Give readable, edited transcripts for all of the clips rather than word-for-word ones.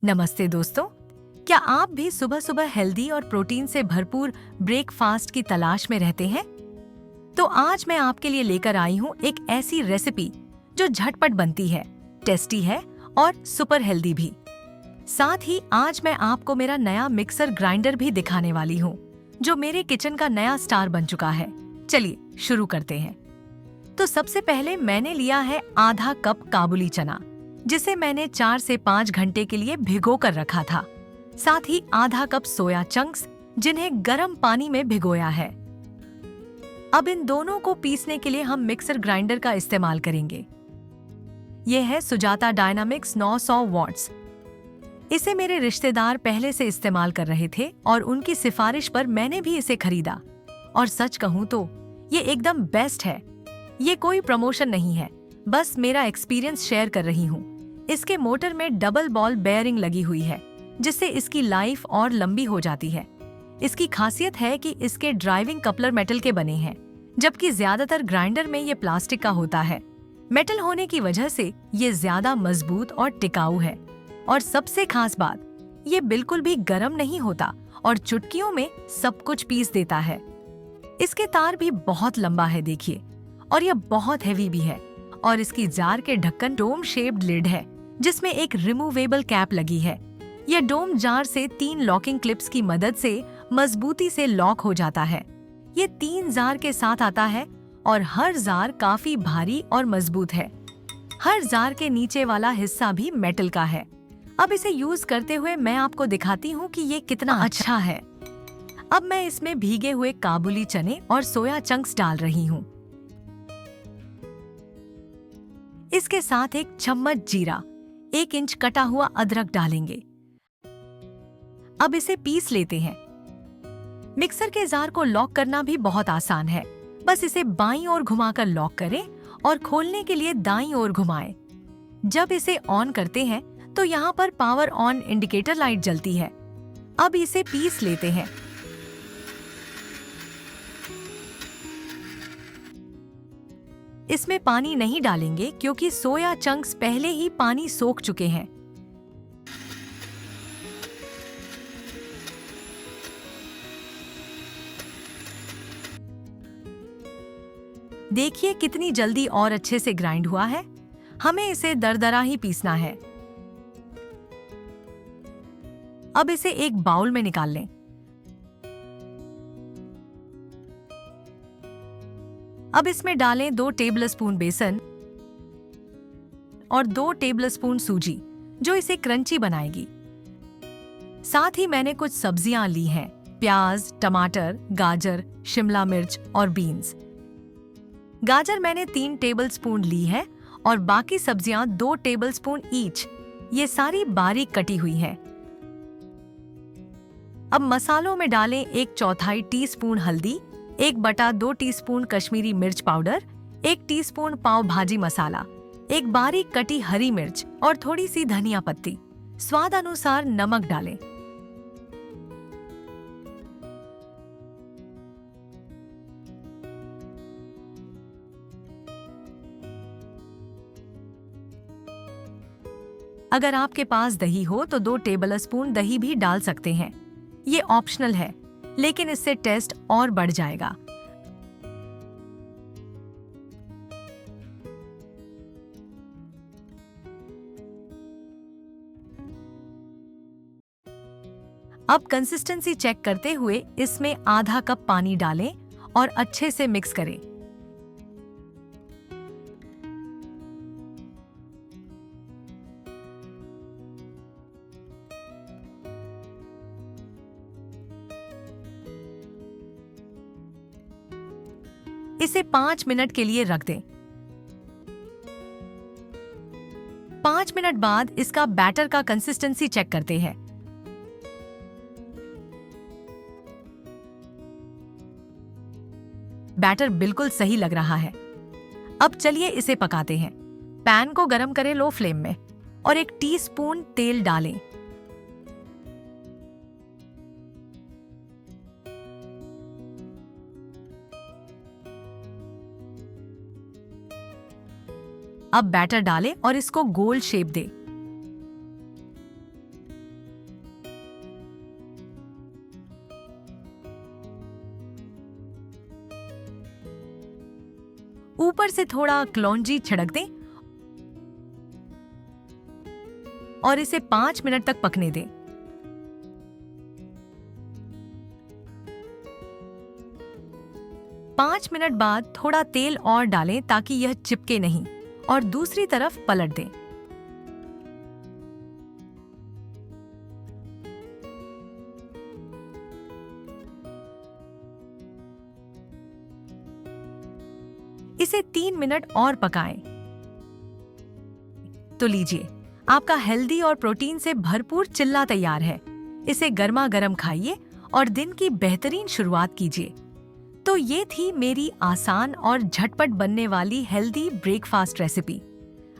नमस्ते दोस्तों, क्या आप भी सुबह सुबह हेल्दी और प्रोटीन से भरपूर ब्रेकफास्ट की तलाश में रहते हैं? तो आज मैं आपके लिए लेकर आई हूँ एक ऐसी रेसिपी जो झटपट बनती है, टेस्टी है और सुपर हेल्दी भी। साथ ही आज मैं आपको मेरा नया मिक्सर ग्राइंडर भी दिखाने वाली हूँ, जो मेरे किचन का नया स्टार बन चुका है। चलिए शुरू करते हैं। तो सबसे पहले मैंने लिया है आधा कप काबुली चना, जिसे मैंने 4 से 5 घंटे के लिए भिगो कर रखा था। साथ ही आधा कप सोया चंक्स, जिन्हें गर्म पानी में भिगोया है। अब इन दोनों को पीसने के लिए हम मिक्सर ग्राइंडर का इस्तेमाल करेंगे। यह है सुजाता डायनामिक्स 900 वॉट्स। इसे मेरे रिश्तेदार पहले से इस्तेमाल कर रहे थे और उनकी सिफारिश पर मैंने भी इसे खरीदा। और सच कहूं तो ये एकदम बेस्ट है। ये कोई प्रमोशन नहीं है, बस मेरा एक्सपीरियंस शेयर कर रही हूँ। इसके मोटर में डबल बॉल बेयरिंग लगी हुई है, जिससे इसकी लाइफ और लंबी हो जाती है। इसकी खासियत है कि इसके ड्राइविंग कपलर मेटल के बने हैं, जबकि ज्यादातर ग्राइंडर में ये प्लास्टिक का होता है। मेटल होने की वजह से ये ज्यादा मजबूत और टिकाऊ है। और सबसे खास बात, ये बिल्कुल भी गर्म नहीं होता और चुटकियों में सब कुछ पीस देता है। इसके तार भी बहुत लंबा है, देखिए, और यह बहुत हैवी भी है। और इसकी जार के ढक्कन डोम शेप्ड लिड है, जिसमें एक रिमूवेबल कैप लगी है। यह डोम जार से 3 लॉकिंग क्लिप्स की मदद से मजबूती से लॉक हो जाता है। ये 3 जार के साथ आता है और हर जार काफी भारी और मजबूत है। हर जार के नीचे वाला हिस्सा भी मेटल का है। अब इसे यूज करते हुए मैं आपको दिखाती हूँ कि ये कितना अच्छा है। अब मैं इसमें भीगे हुए काबुली चने और सोया चंक्स डाल रही हूँ। इसके साथ 1 चम्मच जीरा, 1 इंच कटा हुआ अदरक डालेंगे। अब इसे पीस लेते हैं। मिक्सर के जार को लॉक करना भी बहुत आसान है। बस इसे बाईं ओर घुमाकर लॉक करें और खोलने के लिए दाईं ओर घुमाएं। जब इसे ऑन करते हैं तो यहाँ पर पावर ऑन इंडिकेटर लाइट जलती है। अब इसे पीस लेते हैं। इसमें पानी नहीं डालेंगे क्योंकि सोया चंक्स पहले ही पानी सोख चुके हैं। देखिए कितनी जल्दी और अच्छे से ग्राइंड हुआ है। हमें इसे दरदरा ही पीसना है। अब इसे एक बाउल में निकाल लें। अब इसमें डालें 2 टेबलस्पून बेसन और 2 टेबलस्पून सूजी, जो इसे क्रंची बनाएगी। साथ ही मैंने कुछ सब्जियां ली हैं, प्याज, टमाटर, गाजर, शिमला मिर्च और बीन्स। गाजर मैंने 3 टेबलस्पून ली है और बाकी सब्जियां 2 टेबलस्पून ईच। ये सारी बारीक कटी हुई हैं। अब मसालों में डालें 1/4 टीस्पून हल्दी, 1/2 टीस्पून कश्मीरी मिर्च पाउडर, 1 टीस्पून पाव भाजी मसाला, 1 बारीक कटी हरी मिर्च और थोड़ी सी धनिया पत्ती। स्वाद अनुसार नमक डालें। अगर आपके पास दही हो तो 2 टेबलस्पून दही भी डाल सकते हैं। ये ऑप्शनल है, लेकिन इससे टेस्ट और बढ़ जाएगा। अब कंसिस्टेंसी चेक करते हुए इसमें आधा कप पानी डालें और अच्छे से मिक्स करें। इसे 5 मिनट के लिए रख दें। 5 मिनट बाद इसका बैटर का कंसिस्टेंसी चेक करते हैं। बैटर बिल्कुल सही लग रहा है। अब चलिए इसे पकाते हैं। पैन को गरम करें लो फ्लेम में और 1 टीस्पून तेल डालें। अब बैटर डालें और इसको गोल शेप दें। ऊपर से थोड़ा क्लौंजी छिड़क दें और इसे 5 मिनट तक पकने दें। पाँच मिनट बाद थोड़ा तेल और डालें ताकि यह चिपके नहीं, और दूसरी तरफ पलट दें। इसे 3 मिनट और पकाएं। तो लीजिए, आपका हेल्दी और प्रोटीन से भरपूर चिल्ला तैयार है। इसे गर्मा गर्म खाइए और दिन की बेहतरीन शुरुआत कीजिए। तो ये थी मेरी आसान और झटपट बनने वाली हेल्दी ब्रेकफास्ट रेसिपी।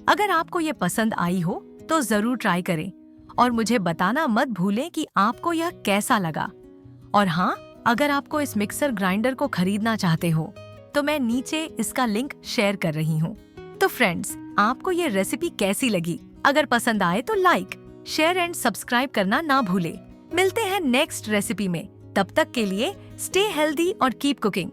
अगर आपको ये पसंद आई हो तो जरूर ट्राई करें और मुझे बताना मत भूलें कि आपको यह कैसा लगा। और हाँ, अगर आपको इस मिक्सर ग्राइंडर को खरीदना चाहते हो तो मैं नीचे इसका लिंक शेयर कर रही हूँ। तो फ्रेंड्स, आपको ये रेसिपी कैसी लगी? अगर पसंद आए तो लाइक, शेयर एंड सब्सक्राइब करना ना भूले। मिलते हैं नेक्स्ट रेसिपी में। तब तक के लिए स्टे हेल्दी और कीप कुकिंग।